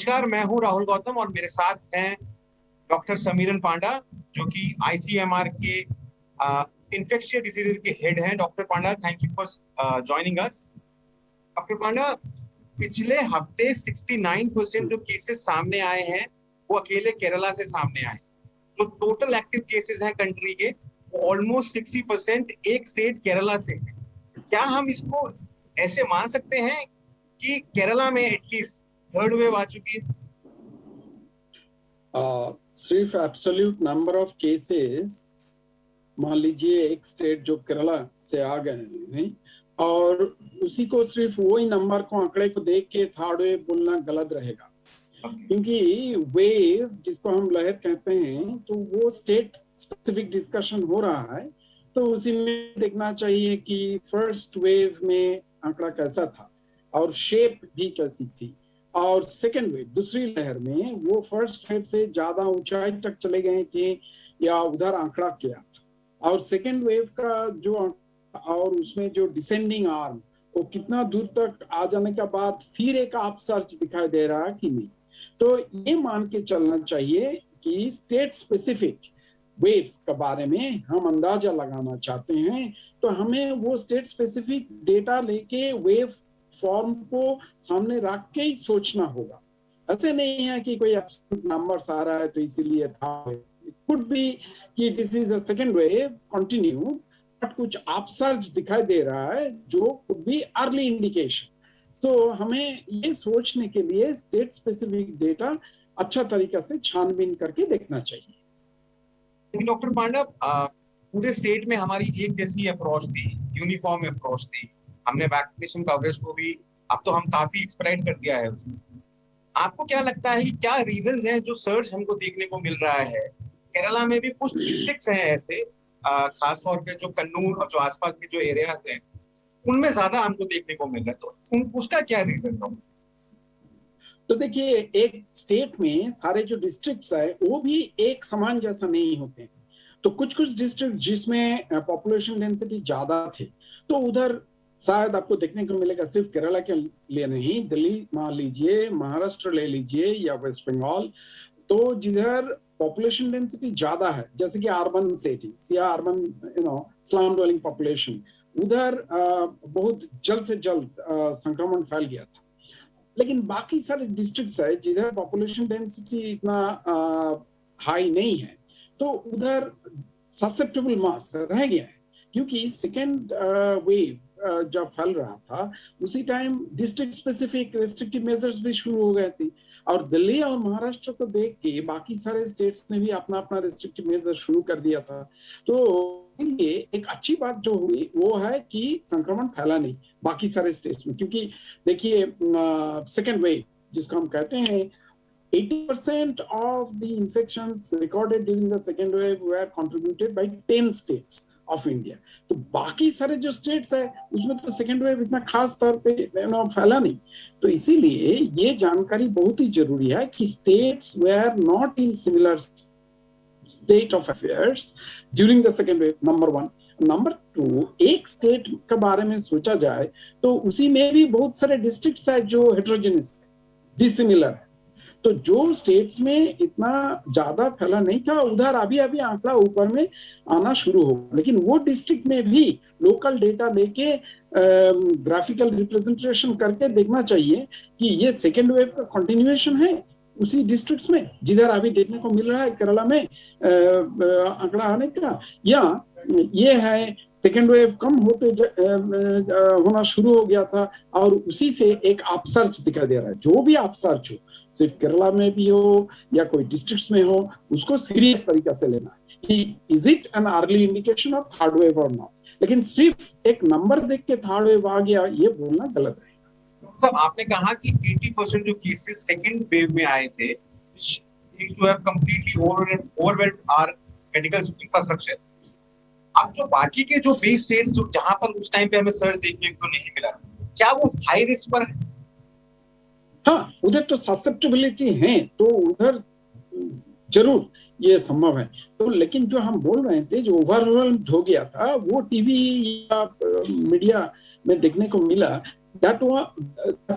नमस्कार, मैं हूं राहुल गौतम और मेरे साथ हैं डॉक्टर समीरन पांडा, जो कि आईसीएमआर के इन्फेक्शियस डिजीजेज के हेड हैं। Doctor Panda, thank you for joining us. Doctor Panda, पिछले हफ्ते 69% जो केसेस सामने आए हैं वो अकेले केरला से सामने आए हैं। जो टोटल एक्टिव केसेस हैं कंट्री के, वो ऑलमोस्ट 60% एक स्टेट केरला से है। क्या हम इसको ऐसे मान सकते हैं कि केरला में एटलीस्ट थर्ड वेव आ चुकी है? सिर्फ एब्सोल्यूट नंबर ऑफ केसेस मान लीजिए एक स्टेट जो केरला से आ गए हैं और उसी को सिर्फ वही नंबर को आंकड़े को देख के थर्ड वेव बोलना गलत रहेगा। क्योंकि वेव जिसको हम लहर कहते हैं तो वो स्टेट स्पेसिफिक डिस्कशन हो रहा है, तो उसी में देखना चाहिए कि फर्स्ट वेव में आंकड़ा कैसा था और शेप भी कैसी थी, और सेकेंड वेव दूसरी लहर में वो फर्स्ट वेव से ज्यादा ऊंचाई तक चले गए थे या उधर आंकड़ा क्या था, और सेकेंड वेव का जो और उसमें जो डिसेंडिंग आर्म वो कितना दूर तक आ जाने के बाद फिर एक अपसर्ज दिखाई दे रहा है कि नहीं। तो ये मान के चलना चाहिए कि स्टेट स्पेसिफिक वेव्स के बारे में हम अंदाजा लगाना चाहते हैं तो हमें वो स्टेट स्पेसिफिक डेटा लेके वेव फॉर्म को सामने रख के ही सोचना होगा। ऐसे नहीं है कि कोई एब्सोल्यूट नंबर्स आ रहा है तो इसीलिए था। इट कुड बी कि this is a second wave continue, but कुछ अपसर्ज दिखाई दे रहा है जो कुड बी अर्ली इंडिकेशन। तो हमें ये सोचने के लिए स्टेट स्पेसिफिक डेटा अच्छा तरीका से छानबीन करके देखना चाहिए। डॉक्टर पांडा, पूरे स्टेट में हमारी एक जैसी अप्रोच थी, यूनिफॉर्म अप्रोच थी। हमने वैक्सीनेशन कवरेज को भी अब तो हम काफी एक्सपेंड कर दिया है उसमें। आपको क्या लगता है कि क्या रीजंस हैं जो सर्च हमको देखने को मिल रहा है? केरला में भी कुछ डिस्ट्रिक्ट्स हैं ऐसे, खास तौर पे जो कन्नूर और जो आसपास के जो एरियाज हैं उनमें ज्यादा हमको देखने को मिल रहा है, तो उसका क्या रीजन है? तो देखिए, एक स्टेट में सारे जो डिस्ट्रिक्ट्स है वो भी एक समान जैसा नहीं होते। तो कुछ कुछ डिस्ट्रिक्ट जिसमें पॉपुलेशन डेंसिटी ज्यादा थे तो उधर शायद आपको देखने को मिलेगा। सिर्फ केरला के लिए नहीं, दिल्ली मान लीजिए, महाराष्ट्र ले लीजिए या वेस्ट बंगाल, तो जिधर पॉपुलेशन डेंसिटी ज्यादा है जैसे कि अर्बन सिटीज या अर्बन स्लम ड्वेलिंग पॉपुलेशन, उधर बहुत जल्द से जल्द संक्रमण फैल गया था। लेकिन बाकी सारे डिस्ट्रिक्ट्स है जिधर पॉपुलेशन डेंसिटी इतना हाई नहीं है तो उधर ससेप्टेबल मास रह गया है। क्योंकि सेकेंड वेव जब फैल रहा था उसी time district specific restrictive measures भी शुरू हो गए थे, और दिल्ली और महाराष्ट्र को देख के बाकी सारे स्टेट्स ने भी अपना अपना रेस्ट्रिक्टिव मेजर शुरू कर दिया था। तो ये एक अच्छी बात जो हुई वो है कि संक्रमण फैला नहीं बाकी सारे स्टेट्स में। क्योंकि देखिए, सेकेंड वेव जिसको हम कहते हैं, 80% of the infections recorded during the second wave were contributed by 10 states of India. तो बाकी सारे जो स्टेट्स है उसमें तो सेकेंड वेव इतना खास तौर पे फैला नहीं। तो इसीलिए ये जानकारी बहुत ही जरूरी है कि states were not in similar state of affairs during the second wave, number one. Number two, एक स्टेट के बारे में सोचा जाए तो उसी में भी बहुत सारे डिस्ट्रिक्ट्स है जो हेट्रोजेनियस डिसिमिलर है। तो जो स्टेट्स में इतना ज्यादा फैला नहीं था उधर अभी अभी आंकड़ा ऊपर में आना शुरू हो, लेकिन वो डिस्ट्रिक्ट में भी लोकल डेटा लेके ग्राफिकल रिप्रेजेंटेशन करके देखना चाहिए कि ये सेकेंड वेव का कंटिन्यूएशन है उसी डिस्ट्रिक्ट्स में जिधर अभी देखने को मिल रहा है केरला में आंकड़ा आने का, या ये है सेकेंड वेव कम होते होना शुरू हो गया था और उसी से एक अपसर्ज दिखाई दे रहा है। जो भी अपसर्ज हो, सिर्फ केरला में भी हो या कोई डिस्ट्रिक्ट्स में हो, उसको सीरियस तरीके से लेना है। Is it an early indication of third wave और नॉट? लेकिन सिर्फ एक नंबर देख के थर्ड वेव आ गया ये बोलना गलत है। मतलब आपने कहा कि 80% जो केसेस सेकंड वेव में आए थे, seems to have completely overwhelmed our medical infrastructure. अब जो बाकी के जो 20 स्टेट्स जो जहां पर उस टाइम पे हमें सर्च देखने को नहीं मिला, क्या वो हाई रिस्क पर है? हाँ, उधर तो ससेप्टेबिलिटी है तो उधर जरूर ये संभव है। तो लेकिन जो हम बोल रहे थे जो ओवरवेल्म्ड हो गया था वो टीवी या मीडिया में देखने को मिला, that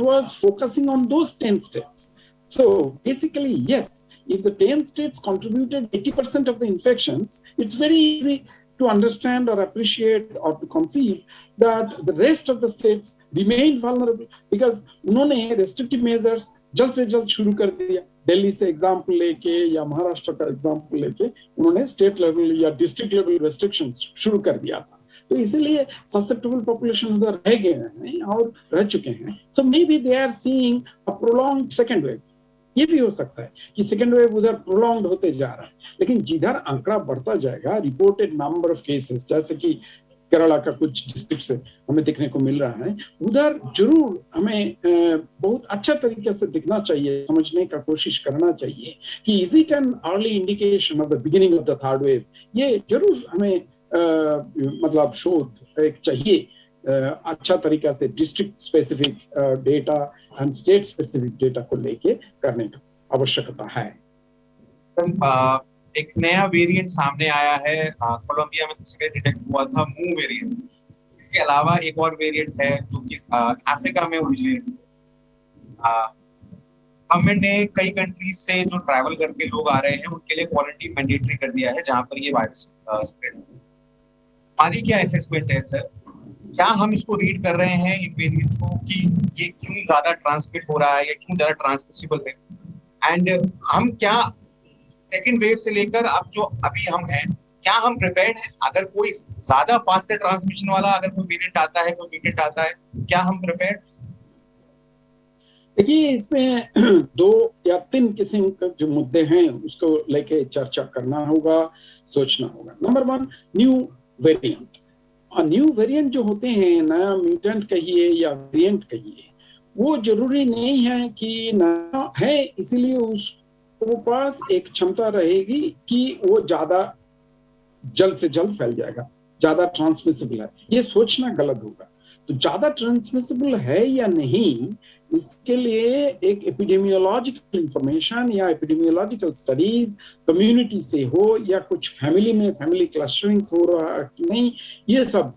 was focusing on those 10 states. So basically, yes, if the 10 states contributed 80% of the infections, it's very easy to understand or appreciate or to conceive that the rest of the states remain vulnerable because उन्होंने restrictive measures जल्द से जल्द शुरू कर दिया। दिल्ली से example लेके या महाराष्ट्र का एग्जाम्पल लेके उन्होंने स्टेट लेवल या डिस्ट्रिक्ट लेवल रेस्ट्रिक्शंस शुरू कर दिया था। तो इसीलिए ससेप्टेबल पॉपुलेशन उधर रह गए हैं और रह चुके हैं। So may be they are seeing a prolonged second wave. ये भी हो सकता है कि सेकेंड वेव उधर प्रोलॉन्ग्ड होते जा रहा है, लेकिन जिधर आंकड़ा बढ़ता जाएगा, रिपोर्टेड नंबर ऑफ केसेस जैसे कि केरला का कुछ डिस्ट्रिक्ट से हमें देखने को मिल रहा है, उधर जरूर हमें बहुत अच्छा तरीके से दिखना चाहिए, समझने का कोशिश करना चाहिए कि is it an early indication of the beginning of the third wave. ये जरूर हमें मतलब शोध एक चाहिए अच्छा तरीका से district specific data and state specific data को लेके करने की आवश्यकता है। एक नया वेरिएंट सामने आया है, कोलंबिया में सबसे पहले डिटेक्ट हुआ था मू वेरिएंट। इसके अलावा एक और वेरिएंट है जो कि अफ्रीका में ओरिजिनेट हुआ। गवर्नमेंट ने कई कंट्रीज से जो ट्रैवल करके लोग आ रहे हैं उनके लिए क्वारंटीन मैंडेटरी कर दिया है जहां पर ये वायरस स्प्रेड। हमारी क्या असेसमेंट है सर, क्या हम इसको रीड कर रहे हैं इन वेरिएंट्स को कि ये क्यों ज्यादा ट्रांसमिट हो रहा है या क्यों ज्यादा ट्रांसमिसिबल है, एंड हम क्या सेकेंड वेव से लेकर अब जो अभी हम हैं, क्या हम प्रिपेयर्ड हैं? अगर कोई ज्यादा फास्टर ट्रांसमिशन वाला अगर कोई वेरिएंट आता है, कोई वेरिएंट आता है, क्या हम प्रिपेयर्ड? देखिए, इसमें 2 या 3 किस्म के जो मुद्दे हैं उसको लेके चर्चा करना होगा, सोचना होगा। Number 1, new variant. New variant जो होते हैं, नया म्यूटेंट कहिए या वेरिएंट कहिए, वो जरूरी नहीं है कि नया है इसीलिए उसके पास एक क्षमता रहेगी कि वो ज्यादा जल्द से जल्द फैल जाएगा, ज्यादा ट्रांसमिसिबल है। ये सोचना गलत होगा। तो ज्यादा ट्रांसमिसिबल है या नहीं, इसके लिए एक एपिडेमियोलॉजिकल इंफॉर्मेशन या एपिडेमियोलॉजिकल स्टडीज कम्युनिटी से हो या कुछ फैमिली में फैमिली क्लस्टरिंग्स हो रहा है कि नहीं, ये सब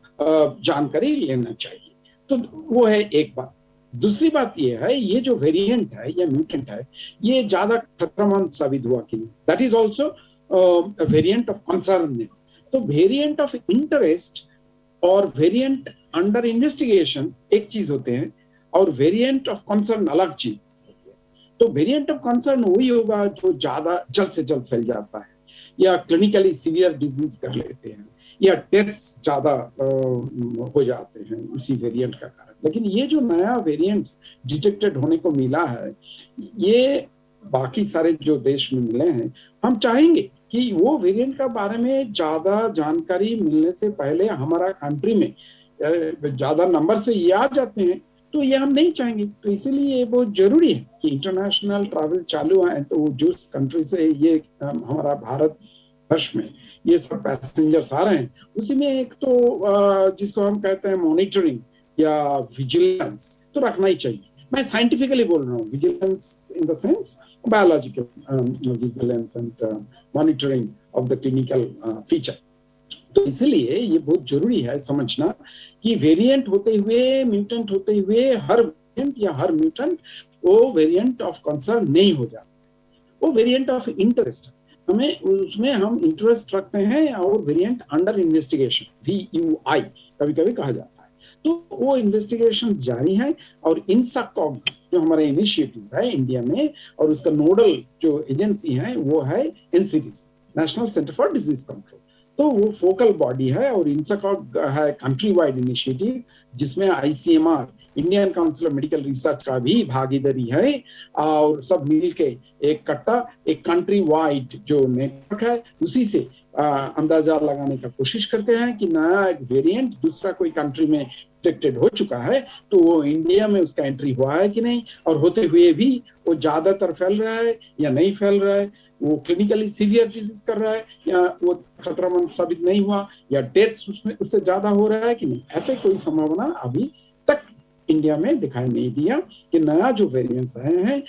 जानकारी लेना चाहिए। तो वो है एक बात। दूसरी बात ये है, ये जो वेरिएंट है या म्यूटेंट है, ये ज्यादा खतरनाक साबित हुआ कि नहीं, that is also variant of concern. तो वेरिएंट ऑफ इंटरेस्ट और वेरिएंट अंडर इन्वेस्टिगेशन एक चीज होते हैं और वेरिएंट ऑफ कंसर्न अलग चीज। तो वेरिएंट ऑफ कंसर्न वही होगा जो ज्यादा जल्द से जल्द फैल जाता है या क्लिनिकली सीवियर डिजीज कर लेते हैं या डेथ्स ज्यादा हो जाते हैं उसी वेरिएंट का कारण। लेकिन ये जो नया वेरिएंट्स डिटेक्टेड होने को मिला है, ये बाकी सारे जो देश में मिले हैं, हम चाहेंगे कि वो वेरिएंट का बारे में ज्यादा जानकारी मिलने से पहले हमारा कंट्री में ज्यादा नंबर से ये आ जाते हैं, तो ये हम नहीं चाहेंगे। तो इसीलिए बहुत जरूरी है कि इंटरनेशनल ट्रैवल चालू है, तो जिस कंट्री से ये हमारा भारत वर्ष में ये सब पैसेंजर्स आ रहे हैं, उसी में एक तो जिसको हम कहते हैं मॉनिटरिंग या विजिलेंस तो रखना ही चाहिए। मैं साइंटिफिकली बोल रहा हूँ, vigilance in the sense biological vigilance and monitoring of the clinical feature. तो इसलिए ये बहुत जरूरी है समझना कि वेरिएंट होते हुए, म्यूटेंट होते हुए, हर वेरिएंट या हर म्यूटेंट वो वेरिएंट ऑफ कंसर्न नहीं हो जाता, वो वेरिएंट ऑफ इंटरेस्ट। हमें उसमें हम इंटरेस्ट रखते हैं और वेरिएंट अंडर इन्वेस्टिगेशन VUI कभी कभी कहा जाता है। तो वो इन्वेस्टिगेशन जारी है और INSACOG जो हमारा इनिशिएटिव है इंडिया में और उसका नोडल जो एजेंसी है वो है NCDC, national centre for disease control. तो वो फोकल बॉडी है और INSACOG है कंट्री वाइड इनिशिएटिव जिसमें ICMR, Indian council of medical research का भी भागीदारी है और सब मिलके एक कट्टा, एक कंट्री वाइड जो नेटवर्क है उसी से अंदाजा लगाने का कोशिश करते हैं कि नया एक वेरिएंट दूसरा कोई कंट्री में डिटेक्टेड हो चुका है तो वो इंडिया में उसका एंट्री हुआ है कि नहीं, और होते हुए भी वो ज्यादातर फैल रहा है या नहीं फैल रहा है, वो क्लिनिकली सीवियर डिजीज कर रहा है या वो खतरामंद साबित नहीं हुआ या डेथ्स उसमें उससे ज्यादा हो रहा है कि नहीं। ऐसे कोई संभावना अभी तक इंडिया में दिखाई नहीं दिया कि नया जो वेरिएंट्स आए हैं।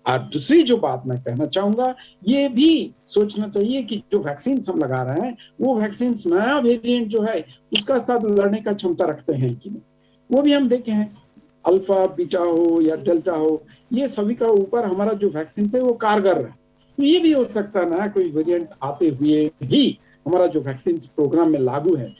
और दूसरी जो बात मैं कहना चाहूंगा, ये भी सोचना चाहिए कि जो वैक्सीन हम लगा रहे हैं वो वैक्सीन नया वेरिएंट जो है उसका साथ लड़ने का क्षमता रखते हैं कि नहीं, वो भी हम देखे हैं। अल्फा बीटा हो या डेल्टा हो, ये सभी का ऊपर हमारा जो वैक्सीन है वो कारगर है। तो ये भी हो सकता है ना कोई वेरिएंट आते हुए भी हमारा जो वैक्सीन प्रोग्राम में लागू है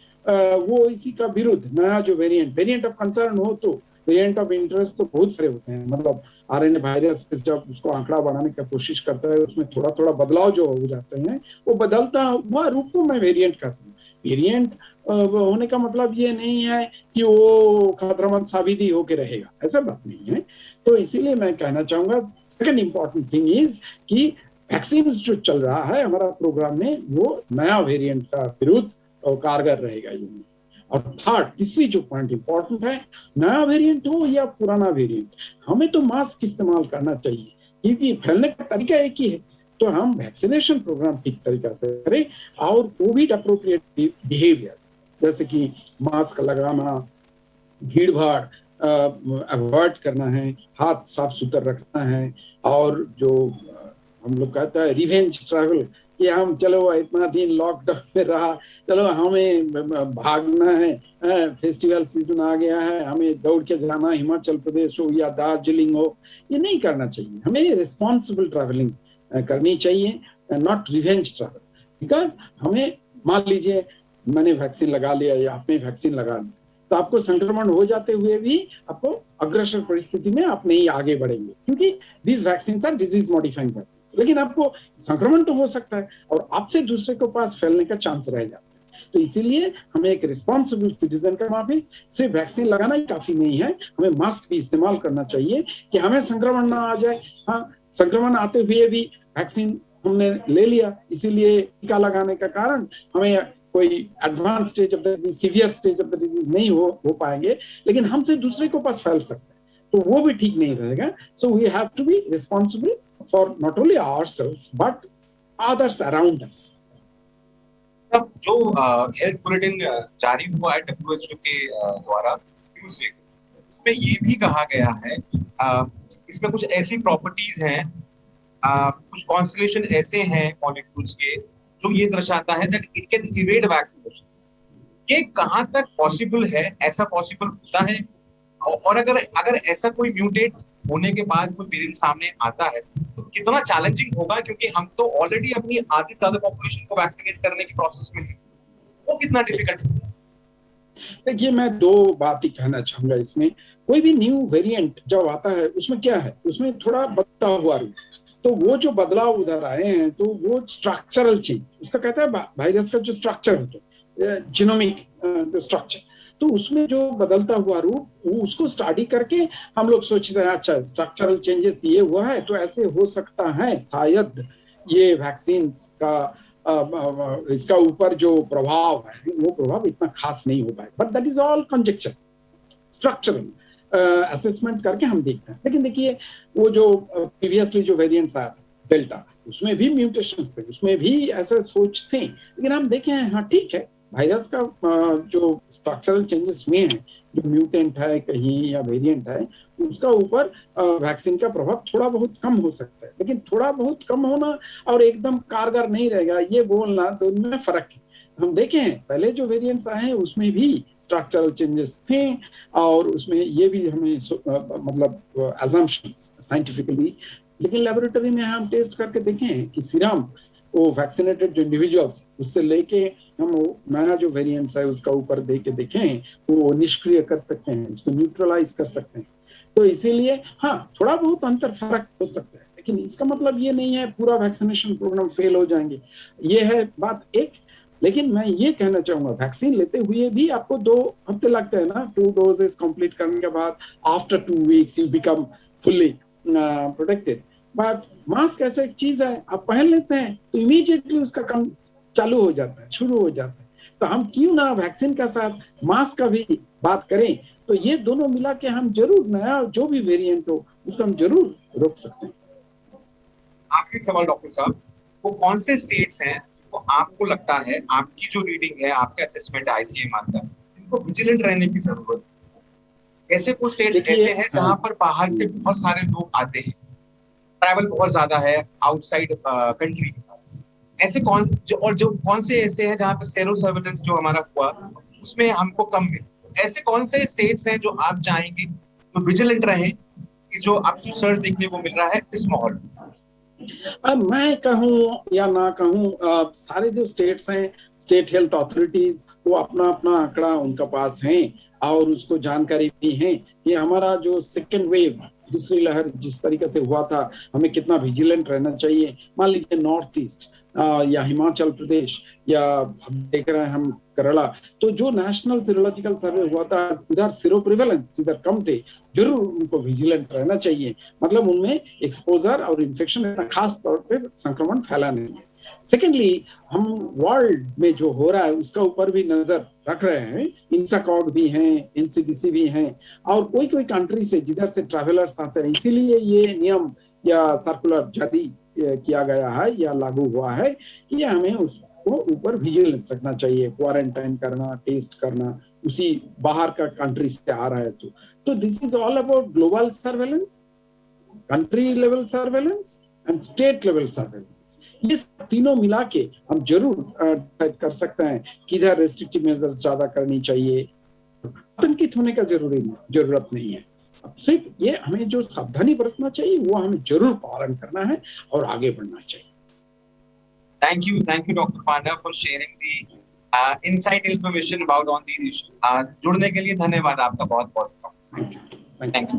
वो इसी का विरुद्ध नया जो वेरिएंट ऑफ कंसर्न हो, तो वेरिएंट ऑफ इंटरेस्ट तो बहुत सारे होते हैं। मतलब आरएनए वायरस जब उसको आंकड़ा बढ़ाने की कोशिश करता है, उसमें थोड़ा थोड़ा बदलाव जो हो जाते हैं, वो बदलता हुआ रूप को मैं वेरिएंट कहता हूँ। वेरिएंट होने का मतलब ये नहीं है कि वो खतरामंद साबित ही होके रहेगा, ऐसा बात नहीं है। तो इसीलिए मैं कहना चाहूंगा सेकंड इंपॉर्टेंट थिंग इज कि वैक्सीन जो चल रहा है हमारा प्रोग्राम में, वो नया वेरिएंट का विरुद्ध कारगर रहेगा ये। और थर्ड, तीसरी जो पॉइंट इंपॉर्टेंट है, नया वेरिएंट हो या पुराना वेरिएंट, हमें तो मास्क इस्तेमाल करना चाहिए, क्योंकि फैलने का तरीका एक ही है। तो हम वैक्सीनेशन प्रोग्राम ठीक तरीका से करें और कोविड अप्रोप्रिएट बिहेवियर, जैसे कि मास्क लगाना, भीड़ भाड़ अवॉइड करना है, हाथ साफ सुथरा रखना है, और जो हम लोग कहते हैं रिवेंज ट्रैवल, कि हम चलो इतना दिन लॉकडाउन में रहा, चलो हमें भागना है, फेस्टिवल सीजन आ गया है, हमें दौड़ के जाना, हिमाचल प्रदेश हो या दार्जिलिंग हो, ये नहीं करना चाहिए। हमें रिस्पॉन्सिबल ट्रैवलिंग करनी चाहिए, नॉट रिवेंज ट्रैवल। बिकॉज हमें, मान लीजिए मैंने वैक्सीन लगा लिया या आपने वैक्सीन लगा लिया, तो आपको संक्रमण हो जाते हुए भी आपको अग्रसर परिस्थिति में आप नहीं आगे बढ़ेंगे, क्योंकि these vaccines are disease modifying vaccines। लेकिन आपको संक्रमण तो हो सकता है और आपसे दूसरे के पास फैलने का चांस रह जाता है। तो इसीलिए हमें एक रिस्पॉन्सिबल सिटीजन का माफी, सिर्फ वैक्सीन लगाना ही काफी नहीं है, हमें मास्क भी इस्तेमाल करना चाहिए कि हमें संक्रमण ना आ जाए। हाँ, संक्रमण आते हुए भी वैक्सीन हमने ले लिया, इसीलिए टीका लगाने का कारण हमें कोई advance stage of the disease, severe stage of the disease नहीं हो पाएंगे, लेकिन हमसे दूसरे को पास फैल सकता है, तो वो भी ठीक नहीं रहेगा। So we have to be responsible for not only ourselves but others around us. अब जो हेल्थ बुलेटिन जारी हुआ है डब्ल्यूएचओ के द्वारा ट्यूसडे, उसमें ये भी कहा गया है कि इसमें कुछ ऐसी प्रॉपर्टीज हैं, कुछ कॉन्स्टलेशन ऐसे हैं मॉलिक्यूल्स के, जो ये दर्शाता है that it can evade vaccination. ये कहाँ तक पॉसिबल है? ऐसा पॉसिबल होता है? और अगर अगर ऐसा कोई म्यूटेट होने के बाद कोई वेरिएंट सामने आता है तो कितना चैलेंजिंग होगा, क्योंकि हम तो ऑलरेडी अपनी आधी से ज्यादा पॉपुलेशन को वैक्सीनेट करने की प्रोसेस में है, वो कितना डिफिकल्ट है? देखिए, मैं दो बात ही कहना चाहूंगा इसमें। कोई भी न्यू वेरिएंट जब आता है उसमें क्या है, उसमें थोड़ा बदला हुआ रूप, तो वो जो बदलाव उधर आए हैं तो वो स्ट्रक्चरल चेंज, उसका कहता है वायरस का जो स्ट्रक्चर होता है, जीनोमिक स्ट्रक्चर, तो उसमें जो बदलता हुआ रूप, वो उसको स्टडी करके हम लोग सोचते हैं अच्छा स्ट्रक्चरल चेंजेस ये हुआ है, तो ऐसे हो सकता है शायद ये वैक्सीन का इसका ऊपर जो प्रभाव है वो प्रभाव इतना खास नहीं हो पाए, but that is all conjecture, structural assessment करके हम देखते हैं। लेकिन देखिए, वो जो प्रीवियसली जो वेरिएंट्स आया था डेल्टा, उसमें भी म्यूटेशंस थे, उसमें भी ऐसे सोच थे, लेकिन हम देखे हैं हाँ ठीक है, वायरस का जो स्ट्रक्चरल चेंजेस हुए हैं, जो म्यूटेंट है कहीं या वेरिएंट है, उसका ऊपर वैक्सीन का प्रभाव थोड़ा बहुत कम हो सकता है, लेकिन थोड़ा बहुत कम होना और एकदम कारगर नहीं रहेगा ये बोलना, तो इनमें फर्क है। हम देखे हैं पहले जो वेरिएंट्स आए हैं उसमें भी स्ट्रक्चरल चेंजेस थे, और उसमें ये भी हमें मतलब अजम्पशंस साइंटिफिकली, लेकिन लेबोरेटरी में हम टेस्ट करके देखें कि सीरम वो वैक्सीनेटेड जो इंडिविजुअल्स, उससे लेके हम नया जो वेरिएंट्स है उसका ऊपर दे के देखें, वो निष्क्रिय कर सकते हैं, उसको न्यूट्रलाइज कर सकते हैं। तो इसीलिए हाँ, थोड़ा बहुत अंतर फर्क हो सकता है, लेकिन इसका मतलब ये नहीं है पूरा वैक्सीनेशन प्रोग्राम फेल हो जाएंगे, ये है बात एक। लेकिन मैं ये कहना चाहूंगा, वैक्सीन लेते हुए भी आपको 2 हफ्ते लगते हैं ना, 2 डोजेस कंप्लीट करने के बाद after 2 weeks you become fully protected. But mask ऐसा एक चीज है, आप पहन लेते हैं तो इमीडिएटली उसका काम चालू हो जाता है, शुरू हो जाता है। तो हम क्यों ना वैक्सीन का साथ मास्क का भी बात करें, तो ये दोनों मिला के हम जरूर नया जो भी वेरिएंट हो उसको हम जरूर रोक सकते हैं। आखिरी सवाल डॉक्टर साहब, वो कौन से स्टेट्स हैं तो आपको लगता है, आपकी जो रीडिंग है, आपका असेसमेंट आईसीएमआर का, इनको विजिलेंट रहने की जरूरत है? ऐसे कुछ स्टेट्स ऐसे हैं जहां पर बाहर से बहुत सारे लोग आते हैं, ट्रैवल बहुत ज्यादा है आउटसाइड कंट्री के साथ, ऐसे कौन से ऐसे हैं जहां पे सेरो सर्वेलेंस जो हमारा हुआ उसमें हमको कम मिले? ऐसे कौन से स्टेट्स हैं जो आप चाहेंगे तो विजिलेंट रहे कि जो अब जो सर्च देखने को मिल रहा है इस माहौल में। अब मैं कहूँ या ना कहूँ, सारे जो स्टेट्स हैं, स्टेट हेल्थ अथॉरिटीज, वो अपना अपना आंकड़ा उनका पास है और उसको जानकारी भी है कि हमारा जो सेकेंड वेव, दूसरी लहर जिस तरीके से हुआ था, हमें कितना विजिलेंट रहना चाहिए। मान लीजिए नॉर्थ ईस्ट या हिमाचल प्रदेश या हम देख रहे हैं हम केरला, तो जो नेशनल सीरोलॉजिकल सर्वे हुआ था उधर सीरो प्रिवेलेंस इधर कम थे, जरूर उनको विजिलेंट रहना चाहिए। मतलब उनमें एक्सपोजर और इन्फेक्शन खास तौर पे संक्रमण फैला नहीं है। सेकेंडली, हम वर्ल्ड में जो हो रहा है उसका ऊपर भी नजर रख रहे हैं। इंसाकॉग भी हैं, एनसीडीसी भी हैं, और कोई कोई कंट्री से जिधर से ट्रैवलर्स आते हैं, इसीलिए ये नियम या सर्कुलर जारी किया गया है या लागू हुआ है कि हमें उसको ऊपर विजिलेंस रखना चाहिए, क्वारंटाइन करना, टेस्ट करना, उसी बाहर का कंट्री से आ रहा है तो this is all about global surveillance, country level surveillance and state level surveillance. ये तीनों मिला के हम जरूर डिसाइड कर सकते हैं किधर रेस्ट्रिक्टिव मेजर्स ज्यादा करनी चाहिए। आतंकित होने का जरूरत नहीं है। सिर्फ ये हमें जो सावधानी बरतना चाहिए वो हमें जरूर पालन करना है और आगे बढ़ना चाहिए। Thank you doctor Panda for sharing the insight information about on these issues. जुड़ने के लिए धन्यवाद आपका बहुत बहुत। Thank you.